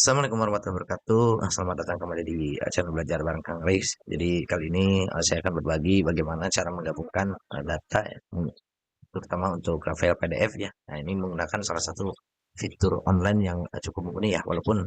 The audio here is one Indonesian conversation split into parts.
Assalamualaikum warahmatullahi wabarakatuh. Selamat datang kembali di channel belajar bareng Kang Reis. Jadi kali ini saya akan berbagi bagaimana cara menggabungkan data ya, terutama untuk file PDF ya. Nah, ini menggunakan salah satu fitur online yang cukup mumpuni ya, walaupun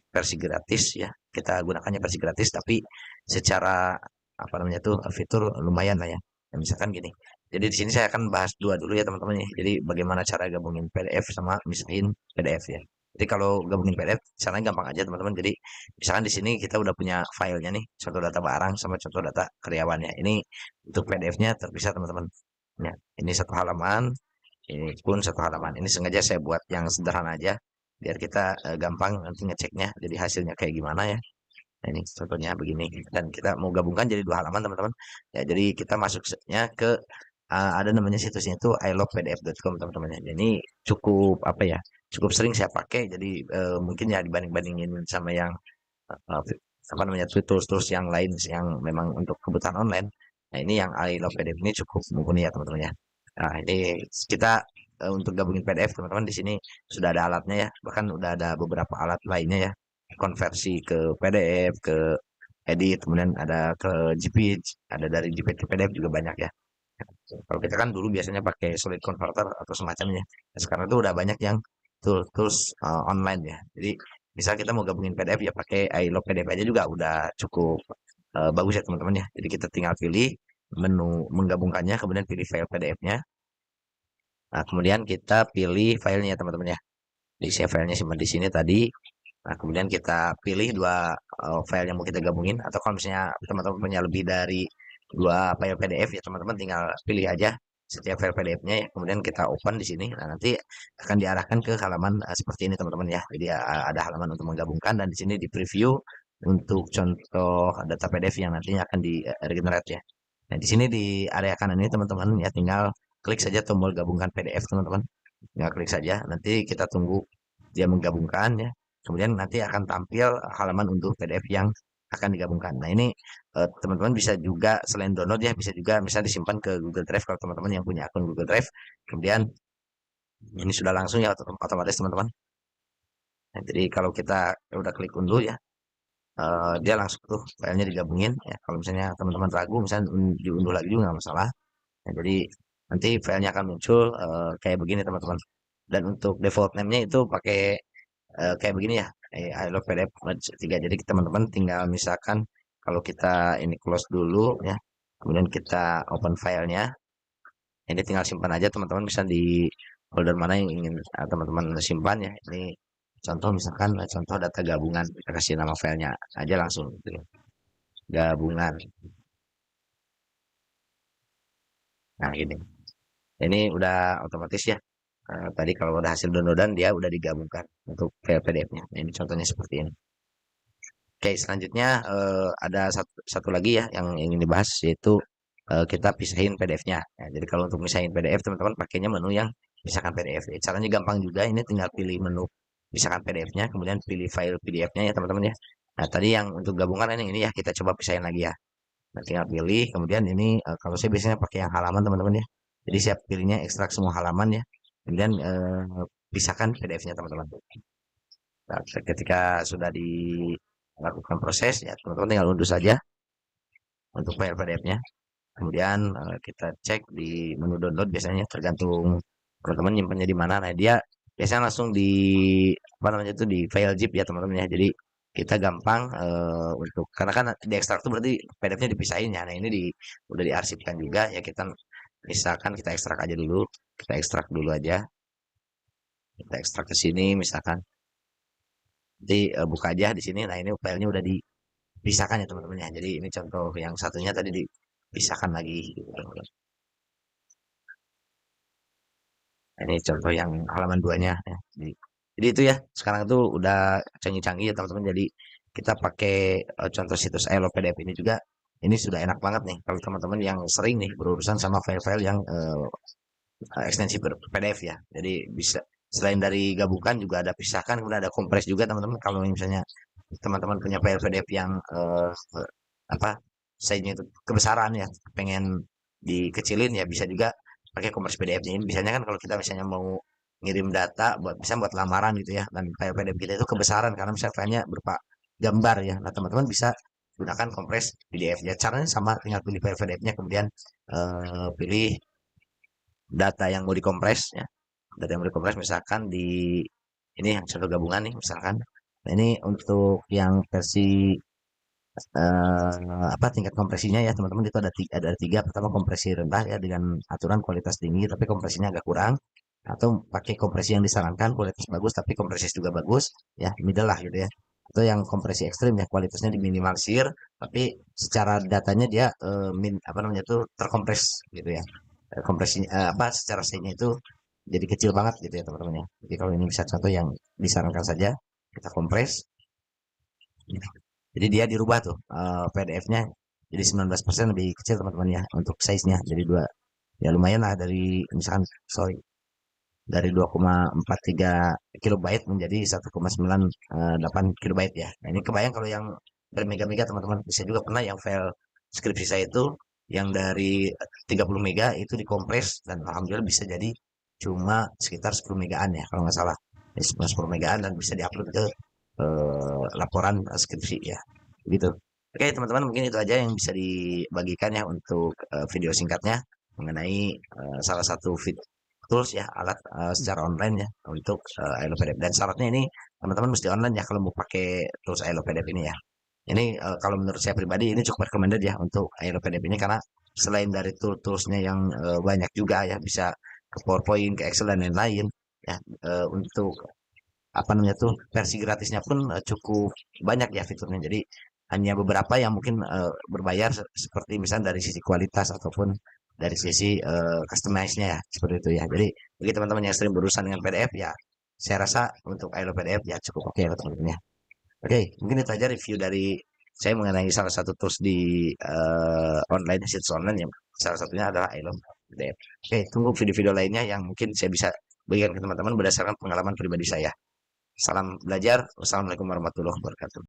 versi gratis ya. Kita gunakannya versi gratis, tapi secara apa namanya tuh fitur lumayan lah ya. Nah, misalkan gini. Jadi di sini saya akan bahas dua dulu ya teman-teman ya. Jadi bagaimana cara gabungin PDF sama misalin PDF ya. Jadi kalau gabungin PDF, caranya gampang aja teman-teman. Jadi misalkan di sini kita udah punya filenya nih, contoh data barang sama contoh data karyawannya. Ini untuk PDF-nya terpisah teman-teman. Ya, ini satu halaman, ini pun satu halaman. Ini sengaja saya buat yang sederhana aja, biar kita gampang nanti ngeceknya. Jadi hasilnya kayak gimana ya. Nah, ini contohnya begini. Dan kita mau gabungkan jadi dua halaman teman-teman. Ya, jadi kita masuknya ke ada namanya situsnya itu ilovepdf.com teman-teman ya. Ini cukup apa ya? Cukup sering saya pakai. Jadi mungkin ya dibanding-bandingin sama yang apa namanya tools-tools yang lain yang memang untuk kebutuhan online. Nah, ini yang I Love PDF ini cukup mumpuni ya teman-teman ya. Nah, ini kita untuk gabungin PDF teman-teman di sini sudah ada alatnya ya. Bahkan udah ada beberapa alat lainnya ya. Konversi ke PDF, ke edit, kemudian ada ke JPEG, ada dari JPEG ke PDF juga banyak ya. Kalau kita kan dulu biasanya pakai Solid Converter atau semacamnya. Nah, sekarang tuh udah banyak yang tools online ya. Jadi misal kita mau gabungin PDF ya pakai iLog PDF aja juga udah cukup bagus ya teman-teman ya. Jadi kita tinggal pilih menu menggabungkannya, kemudian pilih file PDF-nya. Nah, kemudian kita pilih filenya teman-teman ya. Jadi saya filenya simpan di sini tadi. Nah, kemudian kita pilih dua file yang mau kita gabungin atau kalau misalnya teman-teman punya lebih dari dua file PDF ya teman-teman tinggal pilih aja setiap file PDF-nya ya. Kemudian kita open di sini. Nah, nanti akan diarahkan ke halaman seperti ini teman-teman ya. Jadi ada halaman untuk menggabungkan dan di sini di preview untuk contoh data PDF yang nantinya akan di regenerate ya. Nah, di sini di area kanan ini teman-teman ya tinggal klik saja tombol gabungkan PDF teman-teman. Tinggal klik saja. Nanti kita tunggu dia menggabungkan ya. Kemudian nanti akan tampil halaman untuk PDF yang akan digabungkan. Nah, ini teman-teman bisa juga selain download ya, bisa juga misalnya disimpan ke Google Drive kalau teman-teman yang punya akun Google Drive. Kemudian ini sudah langsung ya otomatis teman-teman. Nah, jadi kalau kita udah klik unduh ya, dia langsung tuh filenya digabungin ya. Kalau misalnya teman-teman ragu, misalnya diunduh lagi juga nggak masalah. Nah, jadi nanti filenya akan muncul kayak begini teman-teman. Dan untuk default name-nya itu pakai kayak begini ya. I love PDF 3. Jadi teman-teman tinggal misalkan kalau kita ini close dulu ya. Kemudian kita open filenya. Ini tinggal simpan aja teman-teman bisa di folder mana yang ingin teman-teman simpan ya. Ini contoh misalkan contoh data gabungan. Kita kasih nama filenya aja langsung gitu ya. Gabungan. Nah, ini. Ini udah otomatis ya. Tadi kalau udah hasil downloadan dia udah digabungkan untuk file PDF-nya. Nah, ini contohnya seperti ini. Oke, selanjutnya ada satu lagi ya yang ingin dibahas yaitu kita pisahin PDF-nya. Ya, jadi kalau untuk misahin PDF teman-teman pakainya menu yang pisahkan PDF. Ya, caranya gampang juga. Ini tinggal pilih menu pisahkan PDF-nya, kemudian pilih file PDF-nya ya teman-teman ya. Nah, tadi yang untuk gabungan ini ya kita coba pisahin lagi ya. Nah, tinggal pilih. Kemudian ini kalau saya biasanya pakai yang halaman teman-teman ya. Jadi saya pilihnya ekstrak semua halaman ya. Kemudian pisahkan PDF-nya teman-teman. Nah, ketika sudah dilakukan proses ya teman-teman tinggal unduh saja untuk file PDF-nya. Kemudian kita cek di menu download biasanya tergantung teman-teman nyimpannya di mana. Nah, dia biasanya langsung di apa namanya itu di file zip ya teman-teman ya. Jadi kita gampang untuk karena kan di ekstrak itu berarti PDF-nya dipisahin ya. Nah, ini udah diarsipkan juga ya kita misalkan kita ekstrak aja dulu. Kita ekstrak dulu aja. Kita ekstrak ke sini misalkan. Nanti buka aja di sini. Nah, ini filenya udah dipisahkan ya teman-teman ya. Jadi ini contoh yang satunya tadi dipisahkan lagi gitu. Ini contoh yang halaman duanya ya. Jadi itu ya sekarang tuh udah canggih-canggih ya teman-teman. Jadi kita pakai contoh situs Elo PDF ini juga ini sudah enak banget nih kalau teman-teman yang sering nih berurusan sama file-file yang ekstensi PDF ya. Jadi bisa selain dari gabungkan juga ada pisahkan kemudian ada kompres juga teman-teman kalau misalnya teman-teman punya file PDF yang apa size-nya itu kebesaran ya pengen dikecilin ya bisa juga pakai kompres PDF-nya ini biasanya kan kalau kita misalnya mau ngirim data buat bisa buat lamaran gitu ya, dan file PDF kita itu kebesaran karena misalnya filenya berupa gambar ya. Nah, teman-teman bisa gunakan kompres PDF ya. Caranya sama, tinggal pilih file PDF-nya, kemudian pilih data yang mau dikompres ya. Data yang mau dikompres misalkan di ini yang satu gabungan nih misalkan. Nah, ini untuk yang versi apa tingkat kompresinya ya teman-teman, itu ada tiga. Pertama, kompresi rendah ya dengan aturan kualitas tinggi tapi kompresinya agak kurang, atau pakai kompresi yang disarankan kualitas bagus tapi kompresi juga bagus ya, middle lah gitu ya. Atau yang kompresi ekstrim ya, kualitasnya diminimalisir tapi secara datanya dia apa namanya tuh terkompres gitu ya. Kompresinya apa secara size-nya itu jadi kecil banget gitu ya teman-teman ya. Jadi kalau ini bisa contoh yang disarankan saja, kita kompres. Jadi dia dirubah tuh PDF-nya jadi 19% lebih kecil teman-teman ya untuk size-nya. Jadi dua ya lumayan lah, dari misalkan sorry dari 2,43 kilobyte menjadi 1,98 kilobyte ya. Nah, ini kebayang kalau yang bermega-mega teman-teman. Bisa juga pernah yang file skripsi saya itu yang dari 30 mega itu dikompres dan alhamdulillah bisa jadi cuma sekitar 10 megaan ya kalau nggak salah. Ya, 10 megaan dan bisa diupload ke laporan skripsi ya. Gitu. Oke, teman-teman, mungkin itu aja yang bisa dibagikan ya untuk video singkatnya mengenai salah satu tools ya, alat secara online ya untuk ILO PDF. Dan syaratnya ini teman-teman mesti online ya kalau mau pakai tools ILO PDF ini ya. Ini kalau menurut saya pribadi ini cukup recommended ya untuk ILO PDF ini, karena selain dari toolsnya yang banyak juga ya, bisa ke PowerPoint, ke Excel dan lain-lain ya, untuk apa namanya tuh versi gratisnya pun cukup banyak ya fiturnya. Jadi hanya beberapa yang mungkin berbayar, seperti misalnya dari sisi kualitas ataupun dari sisi customize-nya ya, seperti itu ya. Jadi bagi teman-teman yang sering berurusan dengan PDF ya, saya rasa untuk iLove PDF ya cukup oke lah teman-teman ya. Oke, mungkin itu aja review dari saya mengenai salah satu tools di online, situs online ya. Salah satunya adalah iLove PDF. Oke, tunggu video-video lainnya yang mungkin saya bisa bagikan ke teman-teman berdasarkan pengalaman pribadi saya. Salam belajar. Wassalamualaikum warahmatullahi wabarakatuh.